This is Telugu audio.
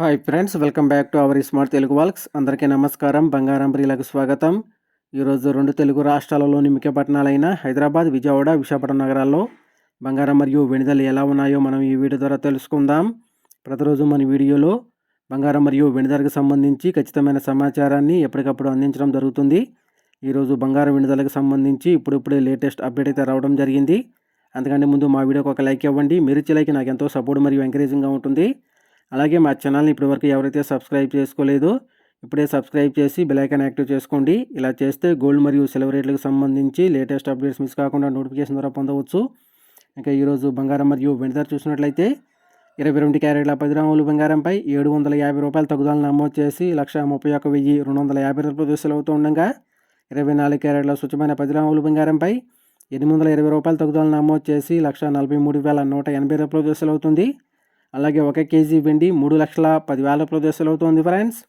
Hi friends, welcome back to our smart Telugu walks. అందరికీ నమస్కారం. బంగారం ప్రియులకు స్వాగతం. ఈరోజు రెండు తెలుగు రాష్ట్రాలలోని ముఖ్య పట్టణాలైన హైదరాబాద్, విజయవాడ, విశాఖపట్నం నగరాల్లో బంగారం మరియు వెండి ధరలు ఎలా ఉన్నాయో మనం ఈ వీడియో ద్వారా తెలుసుకుందాం. ప్రతిరోజు మన వీడియోలో బంగారం మరియు వెండి ధరకు సంబంధించి ఖచ్చితమైన సమాచారాన్ని ఎప్పటికప్పుడు అందించడం జరుగుతుంది. ఈరోజు బంగారం వెండి ధరలకు సంబంధించి ఇప్పుడిప్పుడే లేటెస్ట్ అప్డేట్ అయితే రావడం జరిగింది. అందుకంటే ముందు మా వీడియోకి ఒక లైక్ ఇవ్వండి. మీరు ఇచ్చే లైక్ నాకు ఎంతో సపోర్ట్ మరియు ఎంకరేజింగ్గా ఉంటుంది. అలాగే మా ఛానల్ని ఇప్పటివరకు ఎవరైతే సబ్స్క్రైబ్ చేసుకోలేదో ఇప్పుడే సబ్స్క్రైబ్ చేసి బెల్ ఐకాన్ యాక్టివ్ చేసుకోండి. ఇలా చేస్తే గోల్డ్ మరియు సిల్వర్ రేట్లకు సంబంధించి లేటెస్ట్ అప్డేట్స్ మిస్ కాకుండా నోటిఫికేషన్ ద్వారా పొందవచ్చు. ఇంకా ఈరోజు బంగారం మరియు వెండి ధర చూసినట్లయితే 22 క్యారెట్ల 10 గ్రాముల బంగారంపై 750 రూపాయల తగ్గుదల నమోదు చేసి 1,31,250 రూపాయలు అవుతూ ఉండగా 24 క్యారెట్ల స్వచ్ఛమైన 10 గ్రాముల బంగారంపై 820 రూపాయల తగ్గుదల నమోదు చేసి 1,43,180 రూపాయలు అవుతుంది. అలాగే 1 కేజీ వెండి 3,10,000 రూపాయలు అవుతుంది ఫ్రెండ్స్.